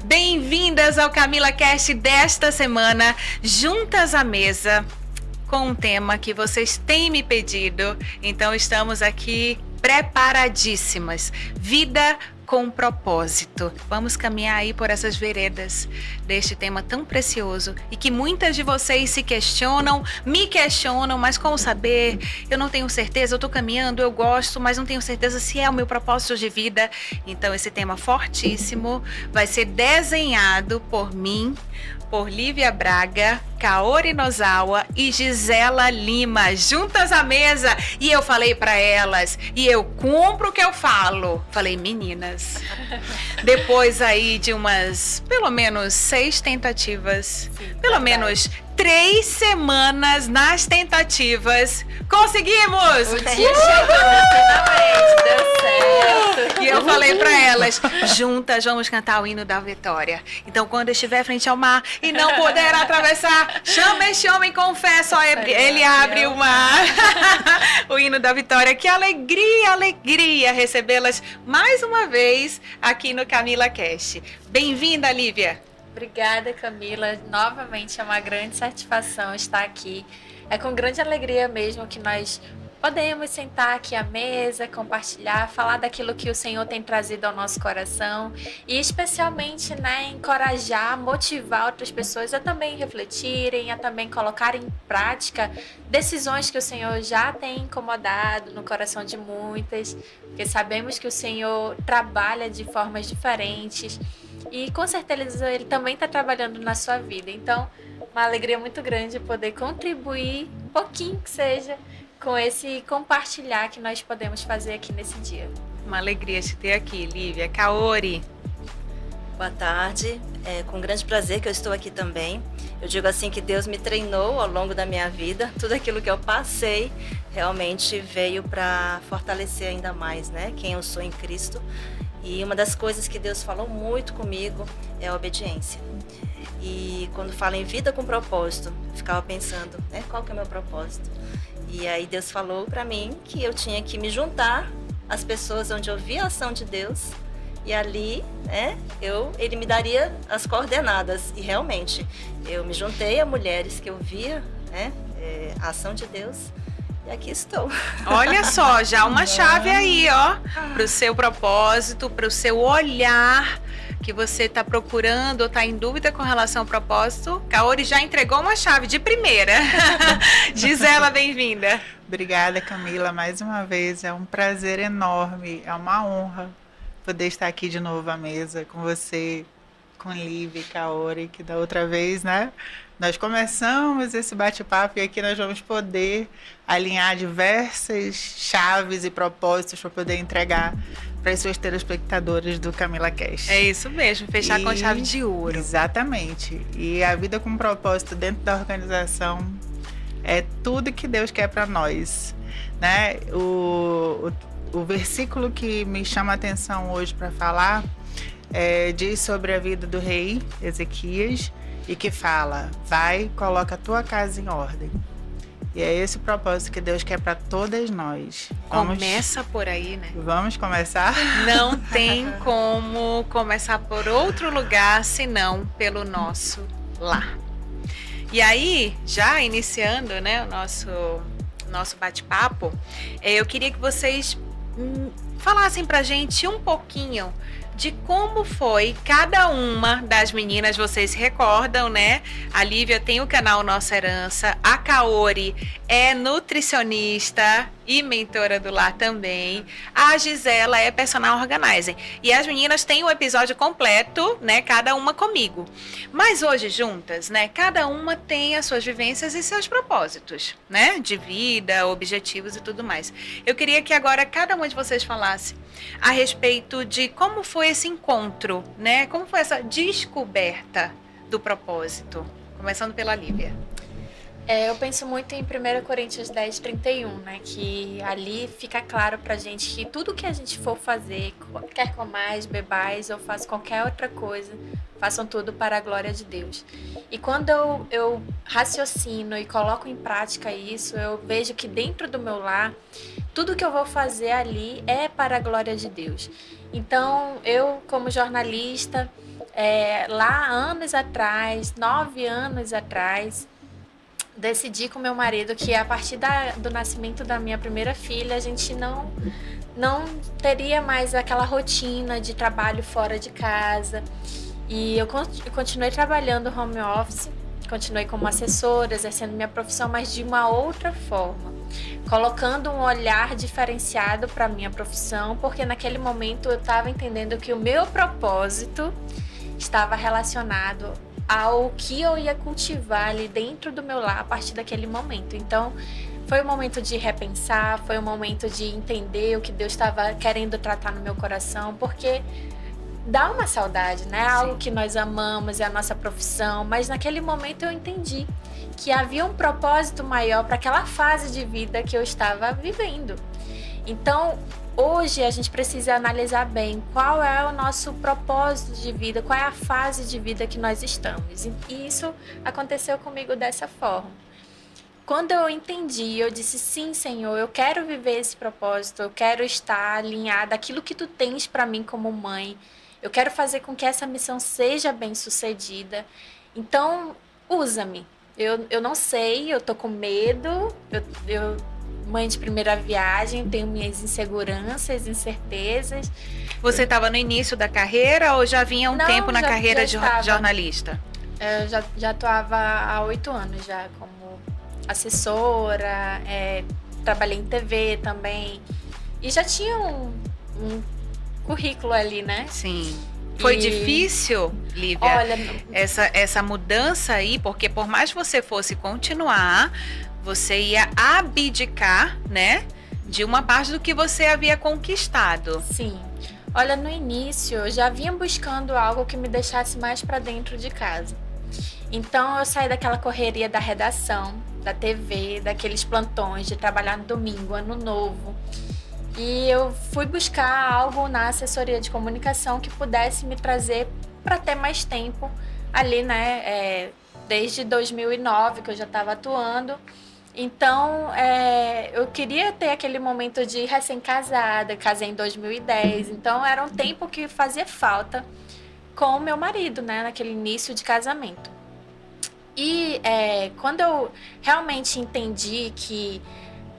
Bem-vindas ao Camila Cast desta semana, juntas à mesa, com um tema que vocês têm me pedido. Então estamos aqui preparadíssimas. Vida com propósito. Vamos caminhar aí por essas veredas deste tema tão precioso e que muitas de vocês se questionam, me questionam, mas como saber? Eu não tenho certeza, eu estou caminhando, eu gosto, mas não tenho certeza se é o meu propósito de vida. Então esse tema fortíssimo vai ser desenhado por mim, por Lívia Braga, Kaori Nozawa e Gisela Lima, juntas à mesa. E eu falei para elas, e eu cumpro o que eu falo. Falei, meninas, depois aí de umas, pelo menos 6 tentativas, pelo menos 3 semanas nas tentativas, conseguimos! O dia chegou, finalmente, deu certo. E eu falei pra elas, juntas vamos cantar o hino da vitória. Então quando estiver frente ao mar e não puder atravessar, chama este homem com fé, só ele abre o mar. O hino da vitória. Que alegria, alegria recebê-las mais uma vez aqui no Camila Cast. Bem-vinda, Lívia. Obrigada, Camila. Novamente é uma grande satisfação estar aqui. É com grande alegria mesmo que nós podemos sentar aqui à mesa, compartilhar, falar daquilo que o Senhor tem trazido ao nosso coração e especialmente, encorajar, motivar outras pessoas a também refletirem, a também colocarem em prática decisões que o Senhor já tem incomodado no coração de muitas, porque sabemos que o Senhor trabalha de formas diferentes e com certeza Ele também está trabalhando na sua vida. Então, uma alegria muito grande poder contribuir um pouquinho que seja com esse compartilhar que nós podemos fazer aqui nesse dia. Uma alegria te ter aqui, Lívia. Kaori. Boa tarde, é com grande prazer que eu estou aqui também. Eu digo assim que Deus me treinou ao longo da minha vida, tudo aquilo que eu passei realmente veio para fortalecer ainda mais, quem eu sou em Cristo. E uma das coisas que Deus falou muito comigo é a obediência. E quando fala em vida com propósito, eu ficava pensando, qual que é o meu propósito? E aí Deus falou para mim que eu tinha que me juntar às pessoas onde eu via a ação de Deus e ali, ele me daria as coordenadas. E realmente, eu me juntei a mulheres que eu via, a ação de Deus. E aqui estou. Olha só, já uma chave aí, para o seu propósito, para o seu olhar que você está procurando ou está em dúvida com relação ao propósito. Kaori já entregou uma chave de primeira. Gisela, bem-vinda. Obrigada, Camila, mais uma vez. É um prazer enorme, é uma honra poder estar aqui de novo à mesa com você, com Lívia e Kaori, que da outra vez, nós começamos esse bate-papo e aqui nós vamos poder alinhar diversas chaves e propósitos para poder entregar para as suas telespectadoras do Camila Cast. É isso mesmo, fechar com chave de ouro. Exatamente. E a vida com propósito dentro da organização é tudo que Deus quer para nós, O versículo que me chama a atenção hoje para falar diz sobre a vida do rei Ezequias e que fala, vai, coloca a tua casa em ordem. E é esse o propósito que Deus quer para todas nós. Começa por aí, Vamos começar? Não tem como começar por outro lugar senão pelo nosso lar. E aí, já iniciando, o nosso bate-papo, eu queria que vocês falassem pra gente um pouquinho de como foi cada uma das meninas. Vocês se recordam, A Lívia tem o canal Nossa Herança, a Kaori é nutricionista e mentora do lar também, a Gisela é personal organizer. E as meninas têm o episódio completo, cada uma comigo. Mas hoje juntas, cada uma tem as suas vivências e seus propósitos, de vida, objetivos e tudo mais. Eu queria que agora cada uma de vocês falasse a respeito de como foi esse encontro, Como foi essa descoberta do propósito? Começando pela Lívia. Eu penso muito em 1 Coríntios 10:31, né? Que ali fica claro pra gente que tudo que a gente for fazer, quer comais, bebais ou faça qualquer outra coisa, façam tudo para a glória de Deus. E quando eu raciocino e coloco em prática isso, eu vejo que dentro do meu lar, tudo que eu vou fazer ali é para a glória de Deus. Então, eu como jornalista, lá anos atrás, 9 anos atrás, decidi com meu marido que a partir do nascimento da minha primeira filha, a gente não teria mais aquela rotina de trabalho fora de casa. E eu continuei trabalhando home office, continuei como assessora, exercendo minha profissão, mas de uma outra forma, colocando um olhar diferenciado para a minha profissão, porque naquele momento eu estava entendendo que o meu propósito estava relacionado ao que eu ia cultivar ali dentro do meu lar a partir daquele momento. Então, foi um momento de repensar, foi um momento de entender o que Deus estava querendo tratar no meu coração, porque dá uma saudade, né? Algo que nós amamos, é a nossa profissão, mas naquele momento eu entendi que havia um propósito maior para aquela fase de vida que eu estava vivendo. Então, hoje a gente precisa analisar bem qual é o nosso propósito de vida, qual é a fase de vida que nós estamos. E isso aconteceu comigo dessa forma. Quando eu entendi, eu disse, sim, Senhor, eu quero viver esse propósito, eu quero estar alinhada àquilo que Tu tens para mim como mãe, eu quero fazer com que essa missão seja bem-sucedida. Então, usa-me. Eu não sei, eu tô com medo, eu mãe de primeira viagem, tenho minhas inseguranças, incertezas. Você estava no início da carreira ou já vinha um Não, tempo na carreira de estava. jornalista? Eu já atuava há 8 anos já como assessora, trabalhei em TV também. E já tinha um currículo ali, né? Sim. Foi difícil, Lívia, Olha, essa mudança aí, porque por mais que você fosse continuar, você ia abdicar, né, de uma parte do que você havia conquistado. sim. Olha, no início eu já vinha buscando algo que me deixasse mais para dentro de casa. Então eu saí daquela correria da redação, da TV, daqueles plantões de trabalhar no domingo, ano novo. E eu fui buscar algo na assessoria de comunicação que pudesse me trazer para ter mais tempo ali, né? Desde 2009 que eu já estava atuando. Então, eu queria ter aquele momento de recém-casada, casei em 2010. Então, era um tempo que fazia falta com o meu marido, né? Naquele início de casamento. E quando eu realmente entendi que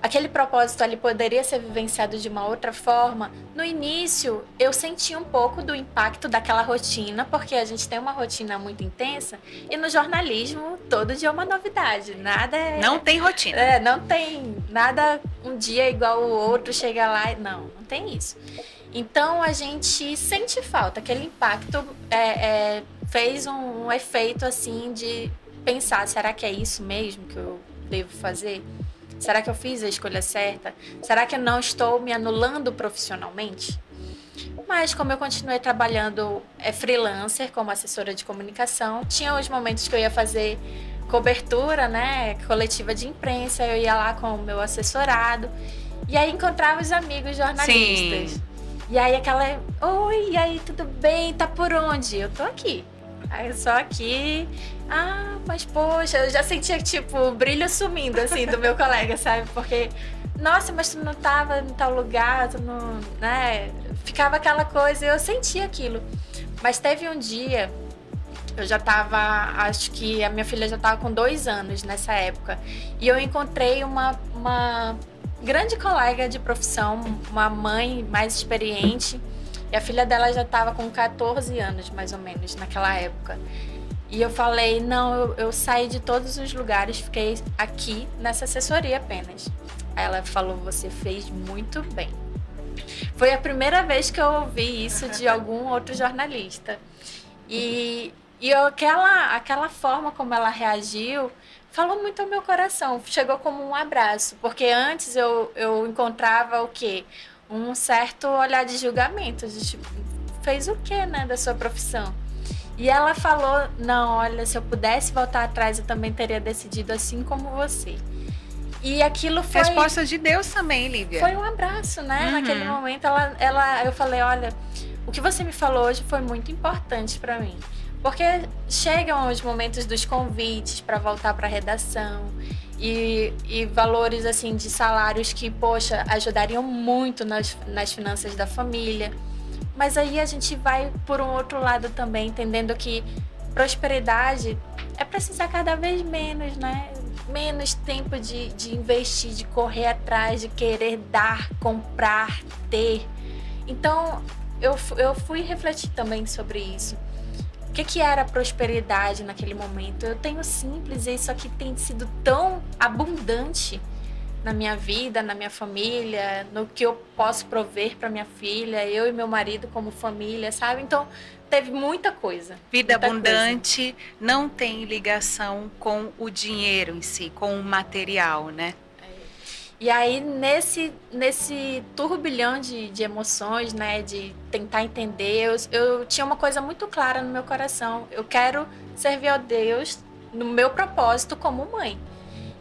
aquele propósito ali poderia ser vivenciado de uma outra forma, no início eu senti um pouco do impacto daquela rotina, porque a gente tem uma rotina muito intensa e no jornalismo todo dia é uma novidade, nada Não tem rotina. não tem nada um dia igual o outro, chega lá, não tem isso. Então a gente sente falta, aquele impacto fez um efeito assim de pensar, será que é isso mesmo que eu devo fazer? Será que eu fiz a escolha certa? Será que eu não estou me anulando profissionalmente? Mas como eu continuei trabalhando freelancer como assessora de comunicação, tinha os momentos que eu ia fazer cobertura, né, coletiva de imprensa, eu ia lá com o meu assessorado e aí encontrava os amigos jornalistas. Sim. E aí aquela, oi, e aí, tudo bem? Tá por onde? Eu tô aqui. Aí eu só aqui, mas poxa, eu já sentia tipo o brilho sumindo assim do meu colega, sabe? Porque, nossa, mas tu não tava em tal lugar, tu não, né? Ficava aquela coisa, eu sentia aquilo. Mas teve um dia, eu já tava, acho que a minha filha já tava com 2 anos nessa época, e eu encontrei uma grande colega de profissão, uma mãe mais experiente. E a filha dela já estava com 14 anos, mais ou menos, naquela época. E eu falei, não, eu saí de todos os lugares, fiquei aqui nessa assessoria apenas. Aí ela falou, você fez muito bem. Foi a primeira vez que eu ouvi isso de algum outro jornalista. E aquela forma como ela reagiu, falou muito ao meu coração. Chegou como um abraço, porque antes eu encontrava o quê? Um certo olhar de julgamento, de tipo, fez o quê, né, da sua profissão? E ela falou, não, olha, se eu pudesse voltar atrás, eu também teria decidido assim como você. E aquilo foi... Resposta de Deus também, Lívia. Foi um abraço, né? Uhum. Naquele momento, eu falei, olha, o que você me falou hoje foi muito importante para mim. Porque chegam os momentos dos convites para voltar para a redação e valores, assim, de salários que, poxa, ajudariam muito nas finanças da família. Mas aí a gente vai por um outro lado também, entendendo que prosperidade é precisar cada vez menos, né? Menos tempo de investir, de correr atrás, de querer dar, comprar, ter. Então, eu fui refletir também sobre isso. O que era prosperidade naquele momento? Eu tenho simples e isso aqui tem sido tão abundante na minha vida, na minha família, no que eu posso prover para minha filha, eu e meu marido como família, sabe? Então, teve muita coisa. Vida muita abundante não tem ligação com o dinheiro em si, com o material, né? E aí, nesse turbilhão de emoções, né, de tentar entender, eu tinha uma coisa muito clara no meu coração. Eu quero servir a Deus no meu propósito como mãe.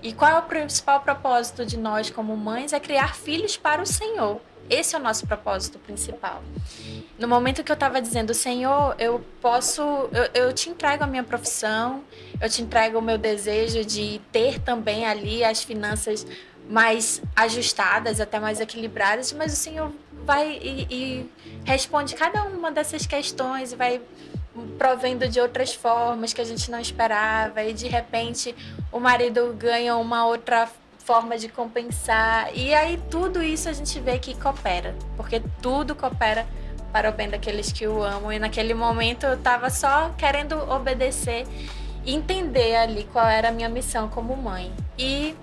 E qual é o principal propósito de nós como mães? É criar filhos para o Senhor. Esse é o nosso propósito principal. No momento que eu estava dizendo, Senhor, eu te entrego a minha profissão, eu te entrego o meu desejo de ter também ali as finanças mais ajustadas, até mais equilibradas, mas o Senhor vai e responde cada uma dessas questões e vai provendo de outras formas que a gente não esperava, e de repente o marido ganha uma outra forma de compensar, e aí tudo isso a gente vê que coopera, porque tudo coopera para o bem daqueles que o amam. E naquele momento eu estava só querendo obedecer e entender ali qual era a minha missão como mãe. E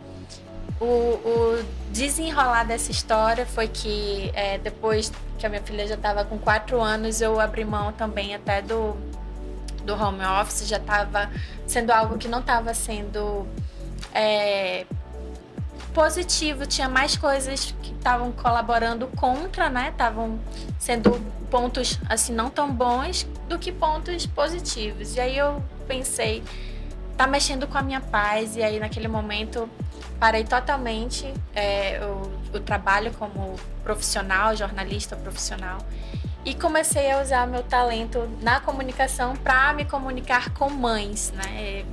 o desenrolar dessa história foi que depois que a minha filha já estava com 4 anos, eu abri mão também até do home office. Já estava sendo algo que não estava sendo positivo, tinha mais coisas que estavam colaborando contra, né? Estavam sendo pontos assim não tão bons do que pontos positivos. E aí eu pensei, tá mexendo com a minha paz. E aí naquele momento parei totalmente o trabalho como profissional, jornalista profissional, e comecei a usar meu talento na comunicação para me comunicar com mães, né?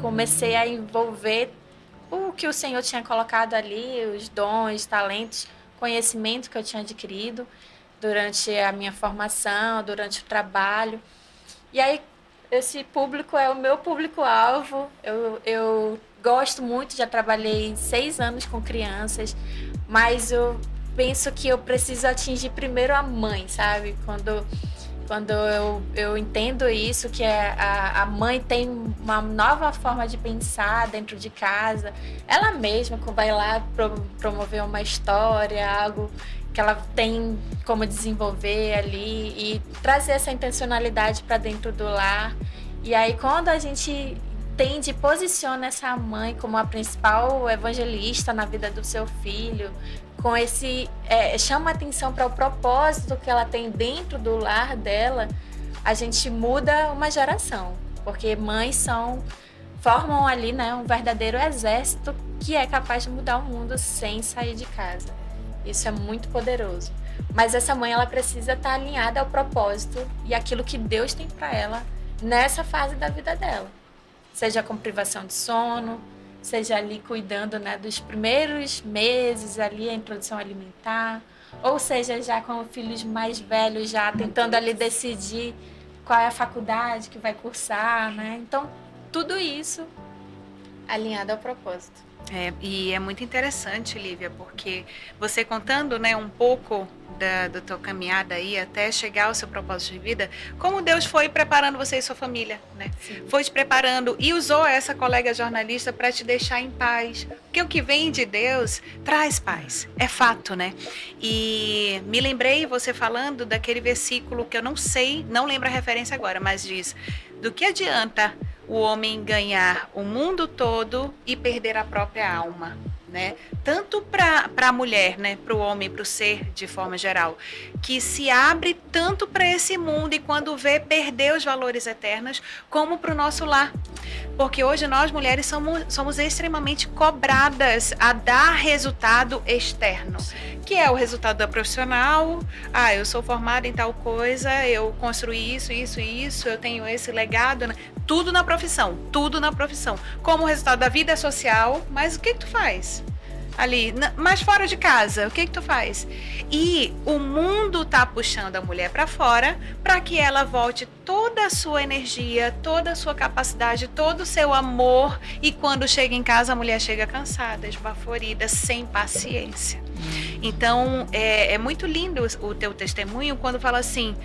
Comecei a envolver o que o Senhor tinha colocado ali, os dons, talentos, conhecimento que eu tinha adquirido durante a minha formação, durante o trabalho. E aí esse público é o meu público-alvo. Eu gosto muito, já trabalhei 6 anos com crianças, mas eu penso que eu preciso atingir primeiro a mãe, sabe? Quando eu entendo isso, que a mãe tem uma nova forma de pensar dentro de casa, ela mesma vai lá promover uma história, algo que ela tem como desenvolver ali e trazer essa intencionalidade para dentro do lar. E aí quando a gente entende e posiciona essa mãe como a principal evangelista na vida do seu filho, com esse chama atenção para o propósito que ela tem dentro do lar dela, a gente muda uma geração, porque mães formam ali, né, um verdadeiro exército que é capaz de mudar o mundo sem sair de casa. Isso é muito poderoso. Mas essa mãe, ela precisa estar alinhada ao propósito e aquilo que Deus tem para ela nessa fase da vida dela. Seja com privação de sono, seja ali cuidando, né, dos primeiros meses ali, a introdução alimentar, ou seja, já com filhos mais velhos, já tentando ali decidir qual é a faculdade que vai cursar, né? Então, tudo isso alinhado ao propósito. E é muito interessante, Lívia, porque você contando, né, um pouco da tua caminhada aí até chegar ao seu propósito de vida, como Deus foi preparando você e sua família, né? Sim. Foi te preparando e usou essa colega jornalista para te deixar em paz. Porque o que vem de Deus traz paz, é fato, né? E me lembrei você falando daquele versículo que eu não lembro a referência agora, mas diz: do que adianta o homem ganhar o mundo todo e perder a própria alma, né? tanto para a mulher, né, para o homem, para o ser de forma geral, que se abre tanto para esse mundo e quando vê perder os valores eternos, como para o nosso lar. Porque hoje nós mulheres somos extremamente cobradas a dar resultado externo, que é o resultado da profissional. Eu sou formada em tal coisa, eu construí isso, eu tenho esse legado, né? Tudo na profissão. Como resultado da vida social, mas o que tu faz? Ali, mas fora de casa, o que tu faz? E o mundo tá puxando a mulher para fora para que ela volte toda a sua energia, toda a sua capacidade, todo o seu amor, e quando chega em casa a mulher chega cansada, esbaforida, sem paciência. Então é muito lindo o teu testemunho quando fala assim: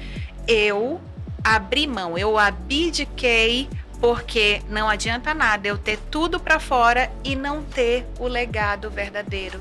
eu abri mão, eu abdiquei, porque não adianta nada eu ter tudo para fora e não ter o legado verdadeiro,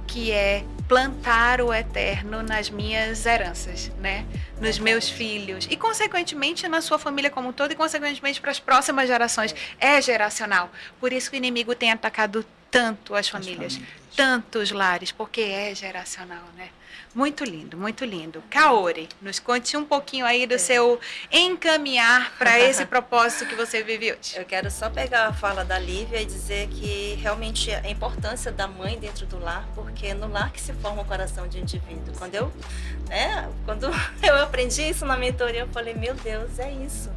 que é plantar o eterno nas minhas heranças, né? Nos meus filhos e, consequentemente, na sua família como um todo e, consequentemente, para as próximas gerações. É geracional. Por isso que o inimigo tem atacado tanto as famílias, tantos lares, porque é geracional, né? Muito lindo, muito lindo. Kaori, nos conte um pouquinho aí do seu encaminhar para esse propósito que você vive hoje. Eu quero só pegar a fala da Lívia e dizer que realmente a importância da mãe dentro do lar, porque é no lar que se forma o coração de um indivíduo. Quando eu aprendi isso na mentoria, eu falei, meu Deus, é isso.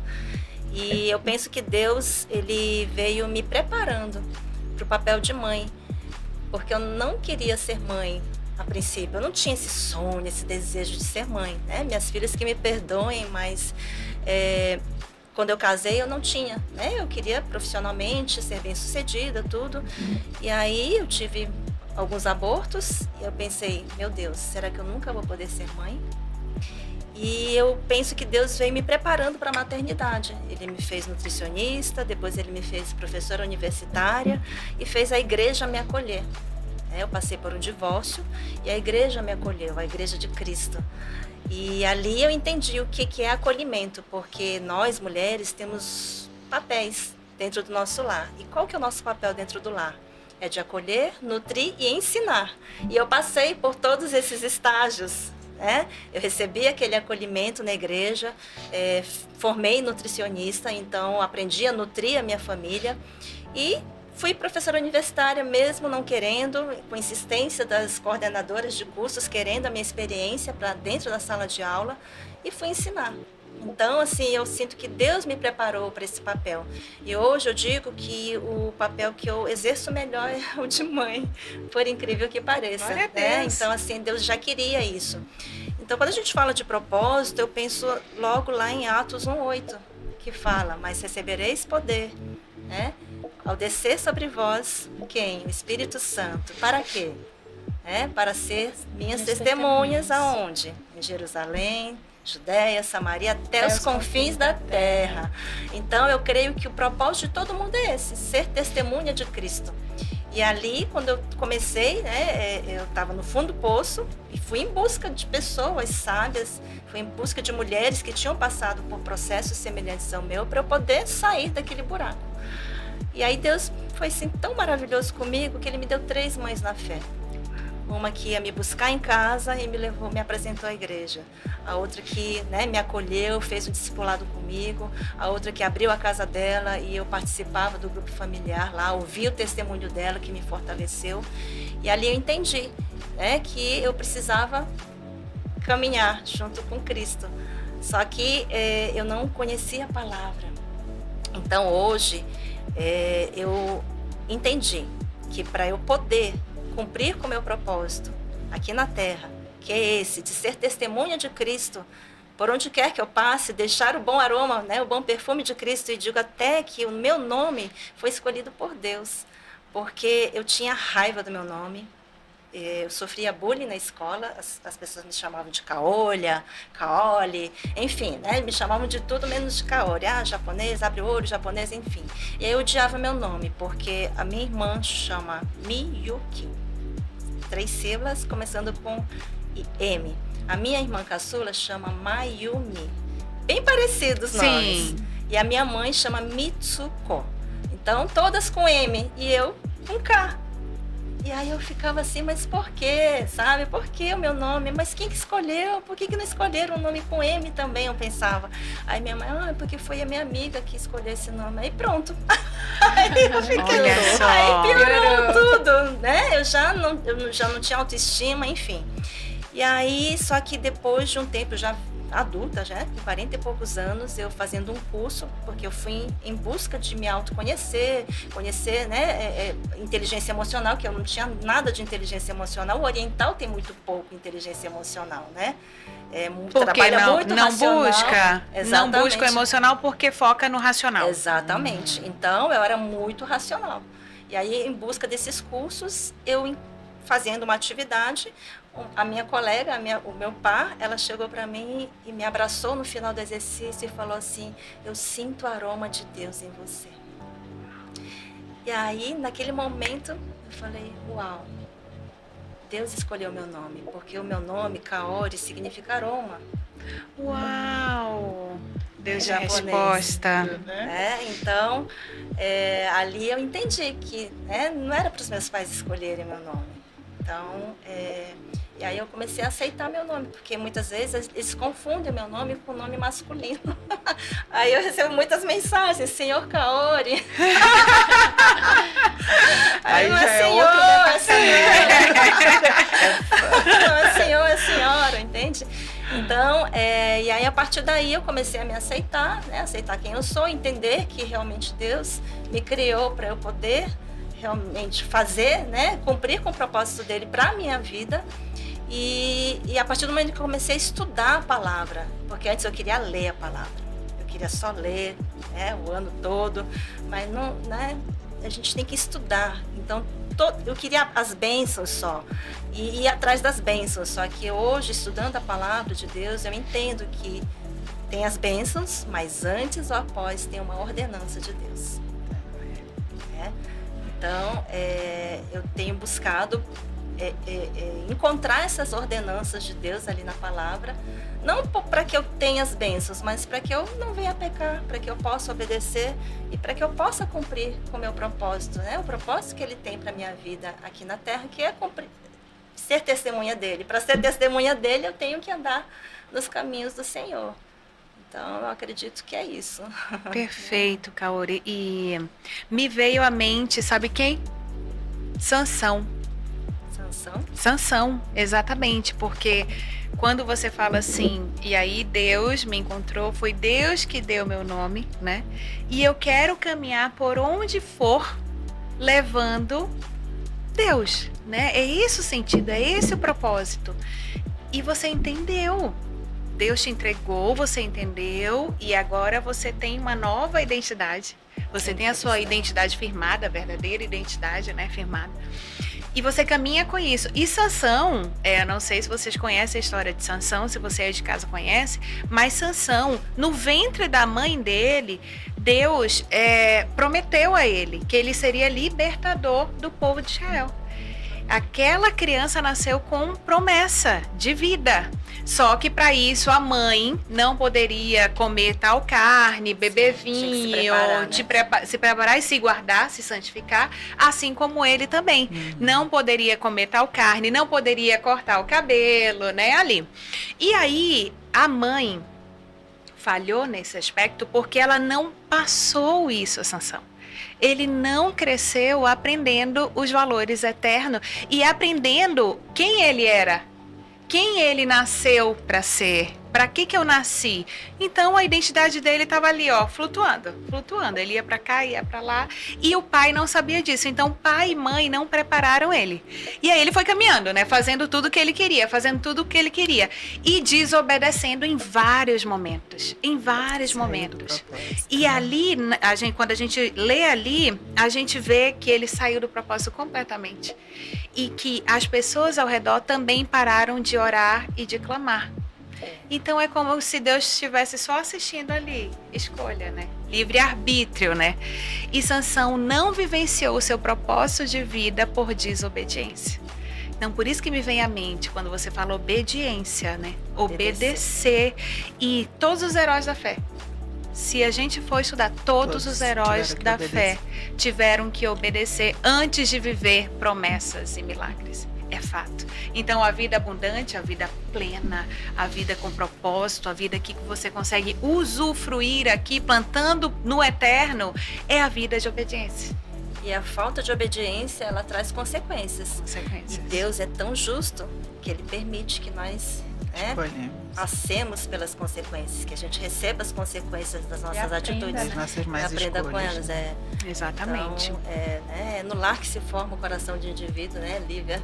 E eu penso que Deus, ele veio me preparando para o papel de mãe, porque eu não queria ser mãe. A princípio, eu não tinha esse sonho, esse desejo de ser mãe, né? Minhas filhas que me perdoem, mas quando eu casei eu não tinha, né? Eu queria profissionalmente ser bem-sucedida, tudo. E aí eu tive alguns abortos e eu pensei, meu Deus, será que eu nunca vou poder ser mãe? E eu penso que Deus veio me preparando para a maternidade. Ele me fez nutricionista, depois ele me fez professora universitária e fez a igreja me acolher. Eu passei por um divórcio e a igreja me acolheu, a igreja de Cristo. E ali eu entendi o que é acolhimento, porque nós, mulheres, temos papéis dentro do nosso lar. E qual que é o nosso papel dentro do lar? É de acolher, nutrir e ensinar. E eu passei por todos esses estágios, né? Eu recebi aquele acolhimento na igreja, formei nutricionista, então aprendi a nutrir a minha família e fui professora universitária mesmo não querendo, com insistência das coordenadoras de cursos, querendo a minha experiência para dentro da sala de aula, e fui ensinar. Então, assim, eu sinto que Deus me preparou para esse papel. E hoje eu digo que o papel que eu exerço melhor é o de mãe, por incrível que pareça. Glória a né? Deus. Então, assim, Deus já queria isso. Então, quando a gente fala de propósito, eu penso logo lá em Atos 1:8, que fala, mas recebereis poder, né? Ao descer sobre vós, quem? O Espírito Santo. Para quê? Para ser minhas testemunhas aonde? Em Jerusalém, Judéia, Samaria, até os confins da terra. Então, eu creio que o propósito de todo mundo é esse, ser testemunha de Cristo. E ali, quando eu comecei, eu estava no fundo do poço e fui em busca de pessoas sábias, fui em busca de mulheres que tinham passado por processos semelhantes ao meu, para eu poder sair daquele buraco. E aí Deus foi assim, tão maravilhoso comigo que Ele me deu 3 mães na fé. Uma que ia me buscar em casa e me apresentou à igreja. A outra que me acolheu, fez um discipulado comigo. A outra que abriu a casa dela e eu participava do grupo familiar lá, ouvi o testemunho dela que me fortaleceu. E ali eu entendi que eu precisava caminhar junto com Cristo. Só que eu não conhecia a palavra. Então hoje eu entendi que para eu poder cumprir com o meu propósito aqui na terra, que é esse, de ser testemunha de Cristo, por onde quer que eu passe, deixar o bom aroma, o bom perfume de Cristo, e digo até que o meu nome foi escolhido por Deus, porque eu tinha raiva do meu nome. Eu sofria bullying na escola, as pessoas me chamavam de Kaolha, Kaoli, enfim, me chamavam de tudo menos de Kaori. Japonês, abre o olho, japonês, enfim. E aí eu odiava meu nome, porque a minha irmã chama Miyuki, 3 sílabas, começando com M. A minha irmã caçula chama Mayumi, bem parecidos os nomes. E a minha mãe chama Mitsuko. Então, todas com M e eu com K. E aí eu ficava assim, mas por quê, sabe? Por que o meu nome? Mas quem que escolheu? Por que não escolheram um nome com M também, eu pensava. Aí minha mãe, porque foi a minha amiga que escolheu esse nome. Aí pronto. Aí eu fiquei, Olha só. aí piorou tudo, né? Eu já não tinha autoestima, enfim. E aí, só que depois de um tempo, eu já adulta, já com 40 e poucos anos, eu fazendo um curso, porque eu fui em busca de me autoconhecer, conhecer, né, inteligência emocional, que eu não tinha nada de inteligência emocional. O oriental tem muito pouco inteligência emocional, né? Porque Trabalha não, muito não racional. busca, não Exatamente. busca o emocional porque foca no racional. Exatamente. Então, eu era muito racional. E aí, em busca desses cursos, eu fazendo uma atividade, a minha colega, o meu par, ela chegou para mim e me abraçou no final do exercício e falou assim: eu sinto o aroma de Deus em você. E aí, naquele momento, eu falei: uau, Deus escolheu meu nome, porque o meu nome, Kaori, significa aroma. Uau! Deus de Japonês. resposta. Então, ali eu entendi que não era para os meus pais escolherem meu nome. Então, e aí eu comecei a aceitar meu nome, porque muitas vezes eles confundem meu nome com o nome masculino. Aí eu recebo muitas mensagens: Senhor Kaori. Aí não é senhor, é senhora. Não é senhor, é senhora, entende? Então, e aí a partir daí eu comecei a me aceitar, né? Aceitar quem eu sou, entender que realmente Deus me criou para eu poder realmente fazer, né? Cumprir com o propósito dele para a minha vida. E a partir do momento que eu comecei a estudar a palavra, porque antes eu queria ler a palavra, eu queria só ler, né, o ano todo, mas não, né, a gente tem que estudar. Então, eu queria as bênçãos só, e ir atrás das bênçãos. Só que hoje, estudando a palavra de Deus, eu entendo que tem as bênçãos, mas antes ou após tem uma ordenança de Deus. Então, eu tenho buscado encontrar essas ordenanças de Deus ali na palavra, não para que eu tenha as bênçãos, mas para que eu não venha pecar, para que eu possa obedecer e para que eu possa cumprir com o meu propósito, né? O propósito que ele tem para minha vida aqui na Terra, que é ser testemunha dele. Para ser testemunha dele, eu tenho que andar nos caminhos do Senhor. Então, eu acredito que é isso. Perfeito, Kaori. E me veio à mente, sabe quem? Sansão. Sansão, exatamente, porque quando você fala assim, e aí Deus me encontrou, foi Deus que deu meu nome, né? E eu quero caminhar por onde for, levando Deus, né? É esse o sentido, é esse o propósito. E você entendeu. Deus te entregou, você entendeu, e agora você tem uma nova identidade. Você tem a sua identidade firmada, a verdadeira identidade, né, firmada. E você caminha com isso. E Sansão, eu não sei se vocês conhecem a história de Sansão, se você é de casa conhece, mas Sansão, no ventre da mãe dele, Deus prometeu a ele que ele seria libertador do povo de Israel. Aquela criança nasceu com promessa de vida. Só que para isso a mãe não poderia comer tal carne, beber vinho, se preparar e se guardar, se santificar, assim como ele também. Não poderia comer tal carne, não poderia cortar o cabelo, né, ali. E aí a mãe falhou nesse aspecto porque ela não passou isso a Sansão. Ele não cresceu aprendendo os valores eternos e aprendendo quem ele era. Quem ele nasceu para ser? Para que eu nasci? Então a identidade dele estava ali, ó, flutuando. Ele ia para cá, ia para lá, e o pai não sabia disso. Então pai e mãe não prepararam ele. E aí ele foi caminhando, né, fazendo tudo o que ele queria, e desobedecendo em vários momentos, E ali, quando a gente lê ali, a gente vê que ele saiu do propósito completamente. E que as pessoas ao redor também pararam de orar e de clamar. Então é como se Deus estivesse só assistindo ali, escolha, né? Livre-arbítrio, né? E Sansão não vivenciou o seu propósito de vida por desobediência. Então, por isso que me vem à mente quando você fala obediência, né? Obedecer. E todos os heróis da fé Se a gente for estudar, todos os heróis da fé tiveram que obedecer antes de viver promessas e milagres. É fato. Então, a vida abundante, a vida plena, a vida com propósito, a vida que você consegue usufruir aqui, plantando no eterno, é a vida de obediência. E a falta de obediência, ela traz consequências. E Deus é tão justo que Ele permite que nós passemos pelas consequências, que a gente receba as consequências das nossas atitudes. Das nossas más aprenda escolhas. Com elas. Exatamente. Então, é no lar que se forma o coração de indivíduo, né, Lívia?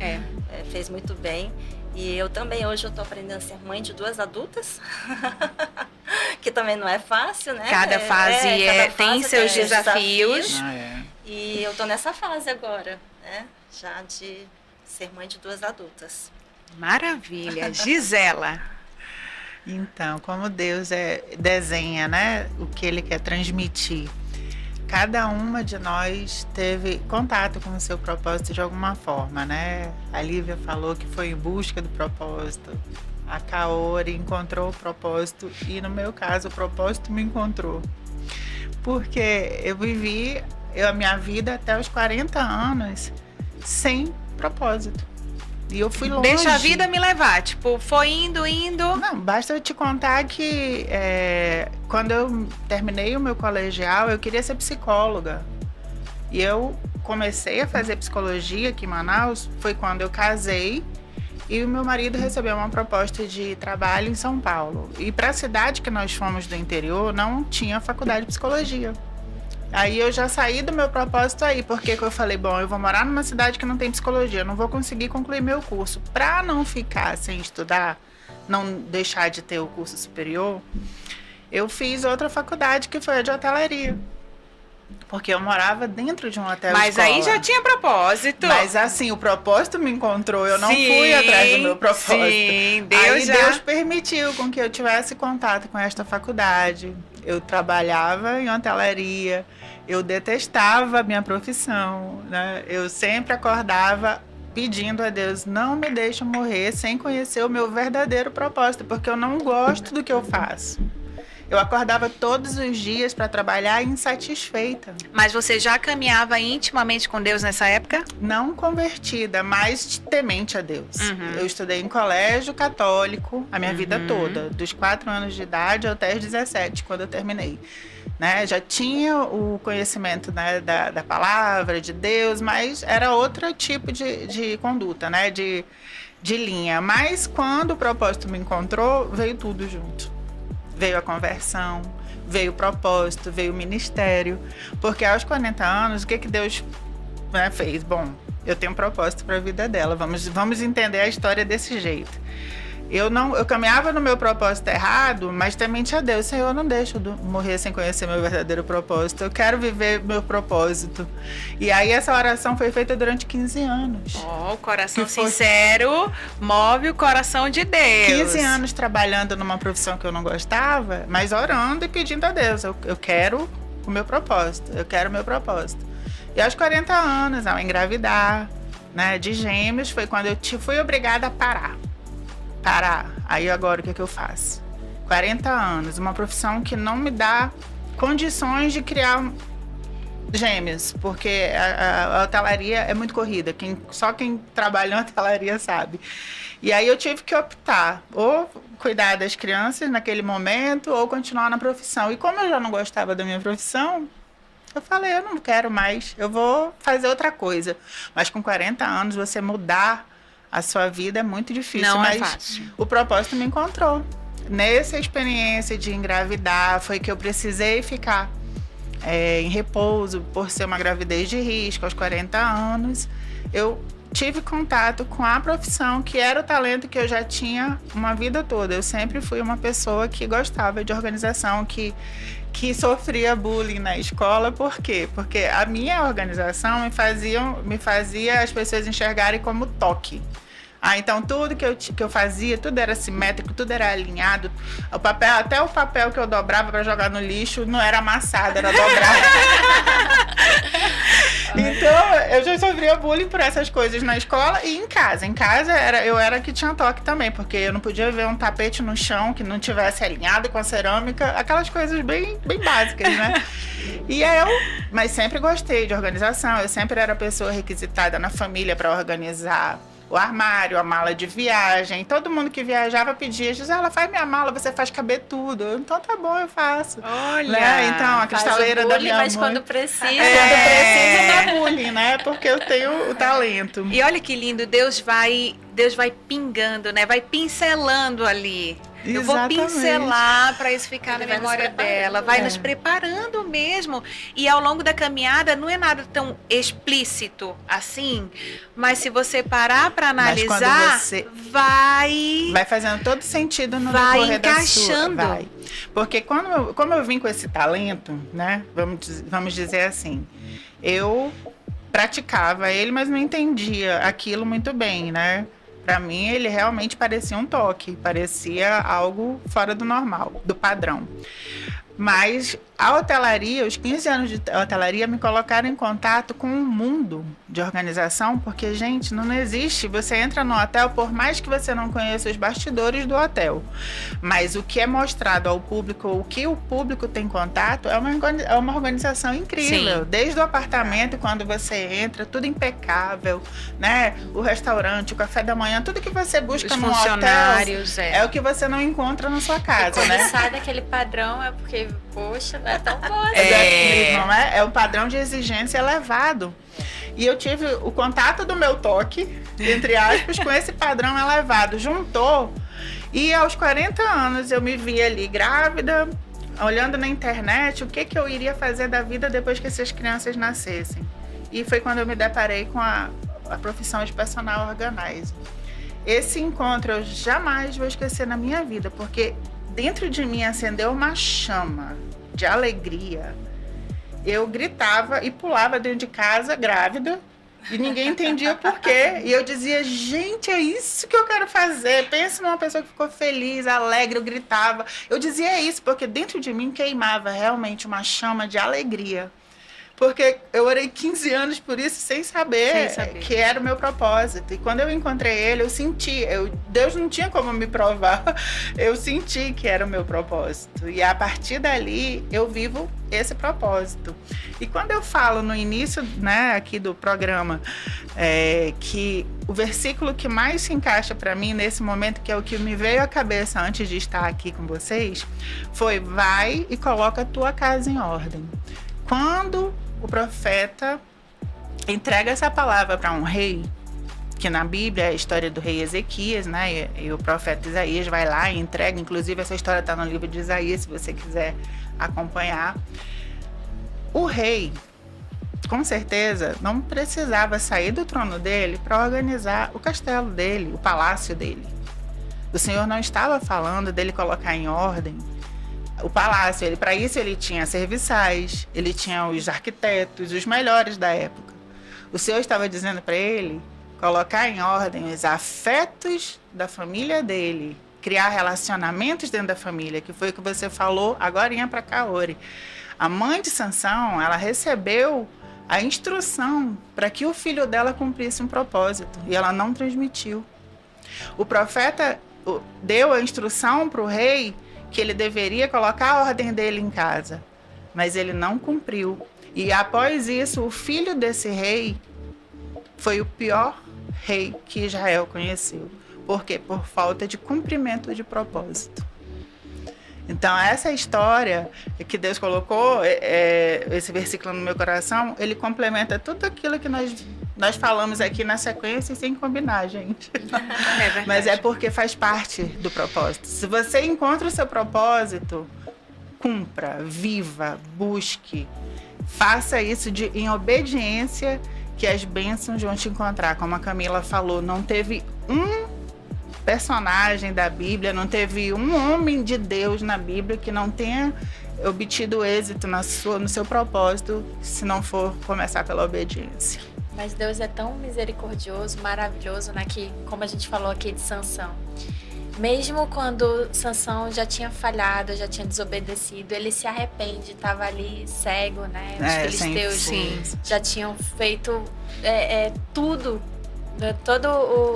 Fez muito bem. E eu também, hoje, eu tô aprendendo a ser mãe de 2 adultas, que também não é fácil, né? Cada fase tem seus desafios. E eu tô nessa fase agora, né? Já de ser mãe de 2 adultas. Maravilha. Gisela. Então, como Deus desenha, né, o que Ele quer transmitir. Cada uma de nós teve contato com o seu propósito de alguma forma, né? A Lívia falou que foi em busca do propósito. A Kaori encontrou o propósito e, no meu caso, o propósito me encontrou. Porque eu vivi a minha vida até os 40 anos sem propósito. E eu fui longe. Deixa a vida me levar, tipo, foi indo. Não, basta eu te contar que quando eu terminei o meu colegial, eu queria ser psicóloga. E eu comecei a fazer psicologia aqui em Manaus, foi quando eu casei e o meu marido recebeu uma proposta de trabalho em São Paulo. E para a cidade que nós fomos do interior, não tinha faculdade de psicologia. Aí eu já saí do meu propósito aí, porque eu falei, bom, eu vou morar numa cidade que não tem psicologia, eu não vou conseguir concluir meu curso. Para não ficar sem estudar, não deixar de ter o curso superior, eu fiz outra faculdade, que foi a de hotelaria. Porque eu morava dentro de um hotel. Mas escola. Aí já tinha propósito. Mas assim, o propósito me encontrou, eu não fui atrás do meu propósito. Sim, Deus permitiu com que eu tivesse contato com esta faculdade. Eu trabalhava em hotelaria, eu detestava a minha profissão, né? Eu sempre acordava pedindo a Deus, não me deixe morrer sem conhecer o meu verdadeiro propósito, porque eu não gosto do que eu faço. Eu acordava todos os dias para trabalhar insatisfeita. Mas você já caminhava intimamente com Deus nessa época? Não convertida, mas temente a Deus. Eu estudei em colégio católico a minha vida toda, dos 4 anos de idade até os 17, quando eu terminei. Né? Já tinha o conhecimento, né, da palavra, de Deus, mas era outro tipo de conduta, né, de linha. Mas quando o propósito me encontrou, veio tudo junto. Veio a conversão, veio o propósito, veio o ministério. Porque aos 40 anos, o que Deus, né, fez? Bom, eu tenho um propósito para a vida dela. Vamos entender a história desse jeito. Eu caminhava no meu propósito errado, mas temente a Deus. Senhor, não deixa eu morrer sem conhecer meu verdadeiro propósito. Eu quero viver meu propósito. E aí essa oração foi feita durante 15 anos. O coração sincero move o coração de Deus. 15 anos trabalhando numa profissão que eu não gostava, mas orando e pedindo a Deus. Eu quero o meu propósito. Eu quero o meu propósito. E aos 40 anos, ao engravidar, né, de gêmeos, foi quando eu fui obrigada a parar. Aí agora o que eu faço? 40 anos, uma profissão que não me dá condições de criar gêmeos, porque a hotelaria é muito corrida, só quem trabalha em hotelaria sabe. E aí eu tive que optar, ou cuidar das crianças naquele momento, ou continuar na profissão. E como eu já não gostava da minha profissão, eu falei, eu não quero mais, eu vou fazer outra coisa. Mas com 40 anos, você mudar a sua vida é muito difícil, não mas é fácil. O propósito me encontrou. Nessa experiência de engravidar, foi que eu precisei ficar em repouso, por ser uma gravidez de risco, aos 40 anos. Eu tive contato com a profissão, que era o talento que eu já tinha uma vida toda. Eu sempre fui uma pessoa que gostava de organização, que sofria bullying na escola. Por quê? Porque a minha organização me fazia as pessoas enxergarem como toque. Então tudo que eu fazia, tudo era simétrico, tudo era alinhado. Até o papel que eu dobrava para jogar no lixo não era amassado, era dobrado. Então eu já sofria bullying por essas coisas na escola e em casa. Em casa eu era que tinha toque também, porque eu não podia ver um tapete no chão que não tivesse alinhado com a cerâmica, aquelas coisas bem, bem básicas, né? Mas sempre gostei de organização, eu sempre era a pessoa requisitada na família para organizar o armário, a mala de viagem. Todo mundo que viajava pedia, Gisela, faz minha mala, você faz caber tudo. Então tá bom, eu faço. Olha! Né? Então, a cristaleira da minha mas mãe... quando precisa... Quando precisa dá bullying, né? Porque eu tenho o talento. E olha que lindo, Deus vai pingando, né? Vai pincelando ali. Eu vou Exatamente. pincelar para isso ficar Ele na vai nos memória preparando. dela. Vai nos preparando mesmo. E ao longo da caminhada não é nada tão explícito assim, mas se você parar para Mas quando analisar, você- vai fazendo todo sentido no Vai decorrer encaixando. da sua... Vai. Porque como eu vim com esse talento, né? Vamos dizer assim, eu praticava ele, mas não entendia aquilo muito bem, né? Para mim, ele realmente parecia um toque, parecia algo fora do normal, do padrão. Mas a hotelaria, os 15 anos de hotelaria me colocaram em contato com um mundo de organização, porque, gente, não existe. Você entra no hotel, por mais que você não conheça os bastidores do hotel, mas o que é mostrado ao público, o que o público tem contato, é uma organização incrível. Sim. Desde o apartamento, quando você entra, tudo impecável, né? O restaurante, o café da manhã, tudo que você busca os no hotel funcionários, é o que você não encontra na sua casa, Quando né? sai daquele padrão é porque, poxa, não é tão bom assim. Não é? É um padrão de exigência elevado. E eu tive o contato do meu toque, entre aspas, com esse padrão elevado. Juntou. E aos 40 anos eu me vi ali grávida, olhando na internet o que eu iria fazer da vida depois que essas crianças nascessem. E foi quando eu me deparei com a profissão de personal organizer. Esse encontro eu jamais vou esquecer na minha vida, porque dentro de mim acendeu uma chama de alegria. Eu gritava e pulava dentro de casa, grávida, e ninguém entendia o porquê. E eu dizia, gente, é isso que eu quero fazer. Pensa numa pessoa que ficou feliz, alegre, eu gritava. Eu dizia isso porque dentro de mim queimava realmente uma chama de alegria. Porque eu orei 15 anos por isso sem saber que era o meu propósito. E quando eu encontrei ele, eu senti. Deus não tinha como me provar. Eu senti que era o meu propósito. E a partir dali, eu vivo esse propósito. E quando eu falo no início, né, aqui do programa, que o versículo que mais se encaixa para mim nesse momento, que é o que me veio à cabeça antes de estar aqui com vocês, foi: vai e coloca a tua casa em ordem. Quando o profeta entrega essa palavra para um rei, que na Bíblia é a história do rei Ezequias, né? E o profeta Isaías vai lá e entrega. Inclusive, essa história está no livro de Isaías, se você quiser acompanhar. O rei, com certeza, não precisava sair do trono dele para organizar o castelo dele, o palácio dele. O Senhor não estava falando dele colocar em ordem o palácio. Para isso ele tinha serviçais, ele tinha os arquitetos, os melhores da época. O Senhor estava dizendo para ele colocar em ordem os afetos da família dele, criar relacionamentos dentro da família, que foi o que você falou agorinha para Kaori. A mãe de Sansão, ela recebeu a instrução para que o filho dela cumprisse um propósito, e ela não transmitiu. O profeta deu a instrução para o rei que ele deveria colocar a ordem dele em casa, mas ele não cumpriu. E após isso, o filho desse rei foi o pior rei que Israel conheceu. Por quê? Por falta de cumprimento de propósito. Então, essa história que Deus colocou, esse versículo no meu coração, ele complementa tudo aquilo que nós falamos aqui na sequência sem combinar, gente. Mas é porque faz parte do propósito. Se você encontra o seu propósito, cumpra, viva, busque. Faça isso em obediência, que as bênçãos vão te encontrar. Como a Camila falou, não teve um personagem da Bíblia, não teve um homem de Deus na Bíblia que não tenha obtido êxito no seu propósito, se não for começar pela obediência. Mas Deus é tão misericordioso, maravilhoso, né? Que, como a gente falou aqui de Sansão, Mesmo quando Sansão já tinha falhado, já tinha desobedecido, ele se arrepende, estava ali cego, né? Os filisteus sim. já tinham feito tudo, né? Toda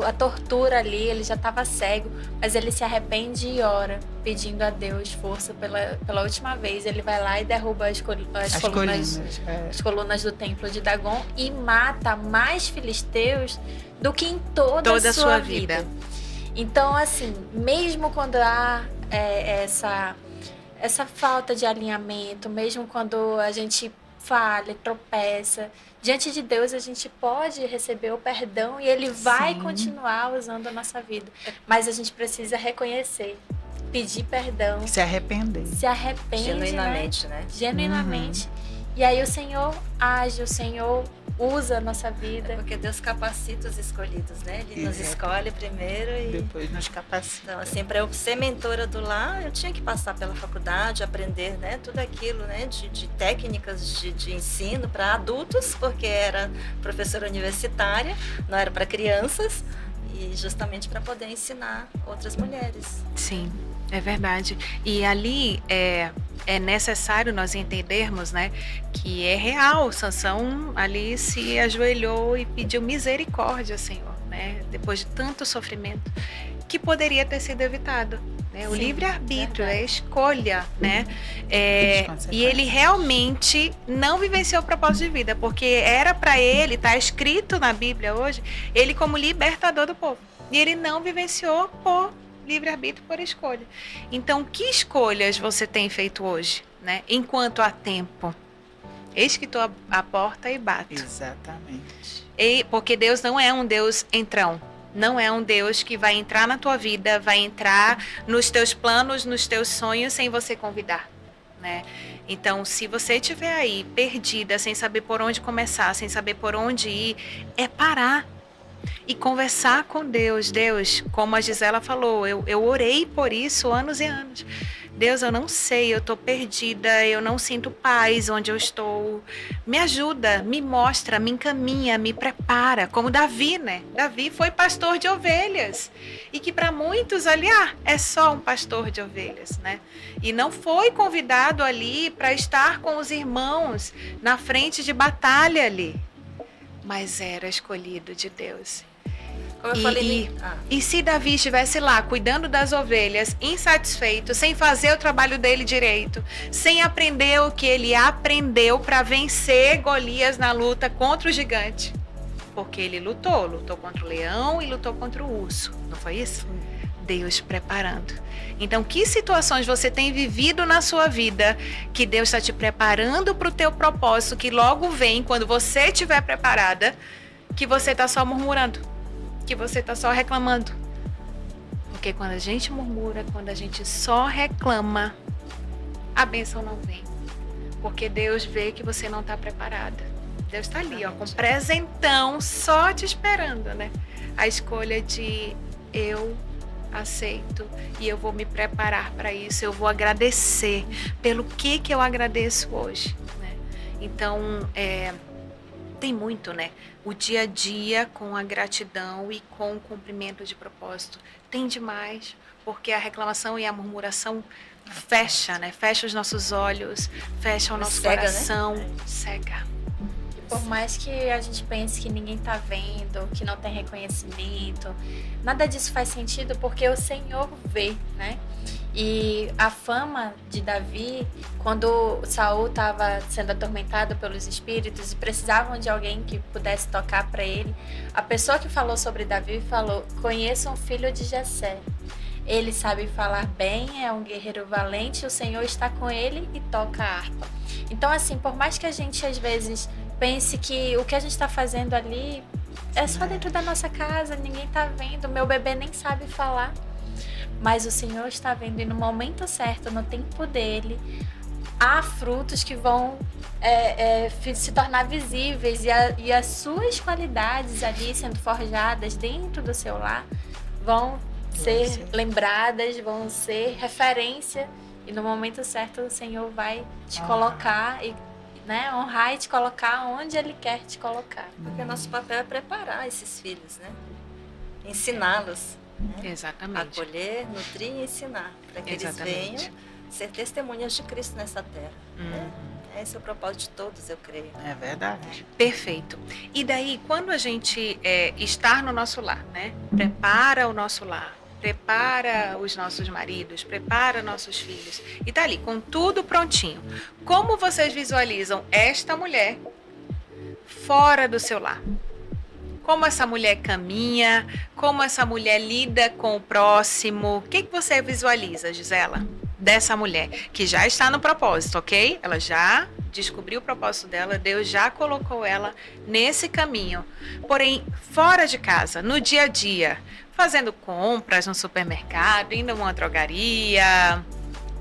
a tortura ali, ele já estava cego, mas ele se arrepende e ora, pedindo a Deus força pela última vez. Ele vai lá e derruba as colunas do templo de Dagon e mata mais filisteus do que em toda a sua vida. Então, assim, mesmo quando há essa falta de alinhamento, mesmo quando a gente falha, tropeça, diante de Deus a gente pode receber o perdão e Ele vai continuar usando a nossa vida. Mas a gente precisa reconhecer, pedir perdão. Se arrepender. Se arrepende, Genuinamente, né? Genuinamente. E aí o Senhor age, o Senhor usa a nossa vida. Porque Deus capacita os escolhidos, né? Ele nos escolhe primeiro e depois nos capacita. Então, assim, para eu ser mentora do lar, eu tinha que passar pela faculdade, aprender, né, tudo aquilo, né, de técnicas de ensino para adultos, porque era professora universitária, não era para crianças, e justamente para poder ensinar outras mulheres. Sim, é verdade. E ali é necessário nós entendermos, né, que é real. Sansão ali se ajoelhou e pediu misericórdia, Senhor, né, depois de tanto sofrimento, que poderia ter sido evitado. Né? O livre-arbítrio, é a escolha, né? E ele realmente não vivenciou o propósito de vida, porque era para ele, está escrito na Bíblia hoje, ele como libertador do povo. E ele não vivenciou por livre-arbítrio, por escolha. Então, que escolhas você tem feito hoje, né? Enquanto há tempo? Eis que estou à porta e bato. Exatamente. Porque Deus não é um Deus entrão. Não é um Deus que vai entrar na tua vida, vai entrar nos teus planos, nos teus sonhos, sem você convidar, né? Então, se você estiver aí perdida, sem saber por onde começar, sem saber por onde ir, é parar e conversar com Deus. Deus, como a Gisela falou, eu orei por isso anos e anos. Deus, eu não sei, eu estou perdida, eu não sinto paz onde eu estou. Me ajuda, me mostra, me encaminha, me prepara. Como Davi, né? Davi foi pastor de ovelhas. E que para muitos ali, é só um pastor de ovelhas, né? E não foi convidado ali para estar com os irmãos na frente de batalha ali. Mas era escolhido de Deus. Como eu falei, E se Davi estivesse lá cuidando das ovelhas, insatisfeito, sem fazer o trabalho dele direito, sem aprender o que ele aprendeu para vencer Golias na luta contra o gigante? Porque ele lutou contra o leão e lutou contra o urso, não foi isso? Deus preparando. Então, que situações você tem vivido na sua vida que Deus está te preparando para o teu propósito, que logo vem, quando você estiver preparada, que você está só murmurando? Que você está só reclamando. Porque quando a gente murmura, quando a gente só reclama, a bênção não vem. Porque Deus vê que você não está preparada. Deus está ali, com presentão, só te esperando, né? A escolha de eu aceito e eu vou me preparar para isso. Eu vou agradecer. Pelo que eu agradeço hoje, né? Então, tem muito, né? O dia a dia com a gratidão e com o cumprimento de propósito. Tem demais, porque a reclamação e a murmuração fecha, né? Fecha os nossos olhos, fecha o nosso coração, né? Cega. E por mais que a gente pense que ninguém tá vendo, que não tem reconhecimento, nada disso faz sentido porque o Senhor vê, né? E a fama de Davi, quando Saul estava sendo atormentado pelos espíritos e precisavam de alguém que pudesse tocar para ele, a pessoa que falou sobre Davi falou: conheça um filho de Jessé. Ele sabe falar bem, é um guerreiro valente, o Senhor está com ele e toca a harpa. Então, assim, por mais que a gente às vezes pense que o que a gente está fazendo ali é só dentro da nossa casa, ninguém está vendo, meu bebê nem sabe falar. Mas o Senhor está vendo e no momento certo, no tempo dele, há frutos que vão se tornar visíveis e as suas qualidades ali sendo forjadas dentro do seu lar vão ser lembradas, vão ser referência e no momento certo o Senhor vai te colocar e, né, honrar e te colocar onde Ele quer te colocar. Porque nosso papel é preparar esses filhos, né? Ensiná-los. né? Exatamente. Acolher, nutrir e ensinar, para que eles venham ser testemunhas de Cristo nessa terra. Né? Esse é o propósito de todos, eu creio. É verdade. Perfeito. E daí, quando a gente está no nosso lar, né? Prepara o nosso lar, prepara os nossos maridos, prepara nossos filhos, e tá ali com tudo prontinho. Como vocês visualizam esta mulher fora do seu lar? Como essa mulher caminha, como essa mulher lida com o próximo? O que você visualiza, Gisela, dessa mulher que já está no propósito, ok? Ela já descobriu o propósito dela, Deus já colocou ela nesse caminho. Porém, fora de casa, no dia a dia, fazendo compras no supermercado, indo a uma drogaria,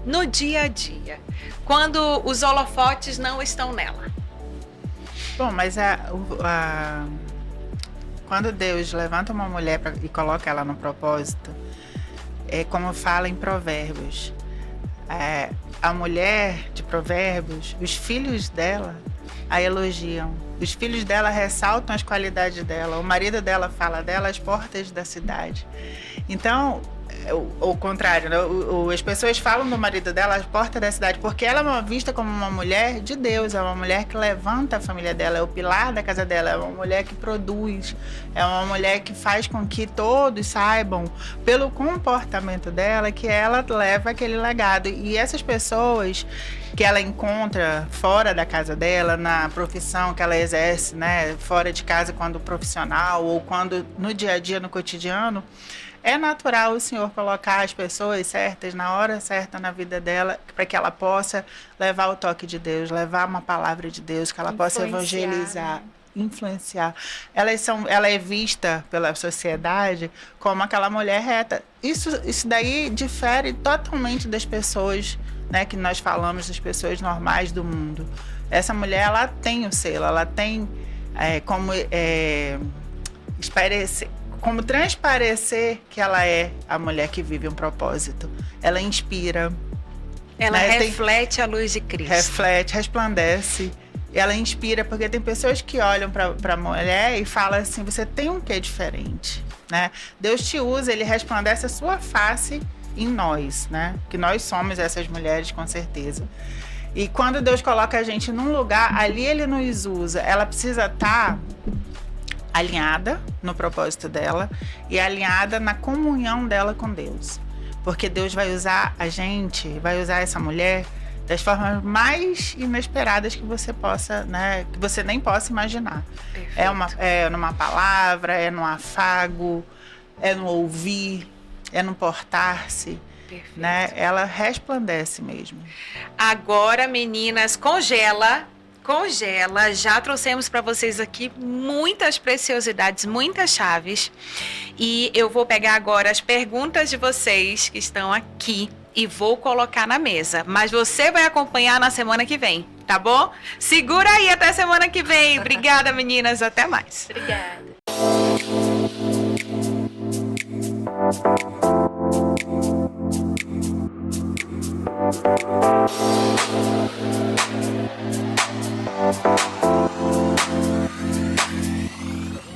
no dia a dia, quando os holofotes não estão nela. Bom, mas quando Deus levanta uma mulher e coloca ela no propósito, é como fala em Provérbios. A mulher de Provérbios, os filhos dela a elogiam. Os filhos dela ressaltam as qualidades dela. O marido dela fala dela às portas da cidade. Então, o contrário, né? As pessoas falam do marido dela às portas da cidade, porque ela é vista como uma mulher de Deus, é uma mulher que levanta a família dela, é o pilar da casa dela, é uma mulher que produz, é uma mulher que faz com que todos saibam, pelo comportamento dela, que ela leva aquele legado. E essas pessoas que ela encontra fora da casa dela, na profissão que ela exerce, né, fora de casa quando profissional, ou quando no dia a dia, no cotidiano, é natural o Senhor colocar as pessoas certas, na hora certa na vida dela, para que ela possa levar o toque de Deus, levar uma palavra de Deus, que ela possa evangelizar, né? Influenciar. Ela é vista pela sociedade como aquela mulher reta. Isso daí difere totalmente das pessoas, né, que nós falamos, das pessoas normais do mundo. Essa mulher, ela tem o selo, ela tem como transparecer que ela é a mulher que vive um propósito. Ela inspira. Ela reflete a luz de Cristo. Reflete, resplandece. Ela inspira, porque tem pessoas que olham para a mulher e falam assim, você tem um quê diferente, né? Deus te usa, ele resplandece a sua face em nós, né? Que nós somos essas mulheres, com certeza. E quando Deus coloca a gente num lugar, ali ele nos usa. Ela precisa estar alinhada no propósito dela e alinhada na comunhão dela com Deus. Porque Deus vai usar a gente, vai usar essa mulher das formas mais inesperadas que você possa, né, que você nem possa imaginar. É numa palavra, é num afago, é no ouvir, é no portar-se. Perfeito. Né? Ela resplandece mesmo. Agora, meninas, congela, já trouxemos para vocês aqui muitas preciosidades, muitas chaves. E eu vou pegar agora as perguntas de vocês que estão aqui e vou colocar na mesa. Mas você vai acompanhar na semana que vem, tá bom? Segura aí até semana que vem. Obrigada, meninas. Até mais. Obrigada.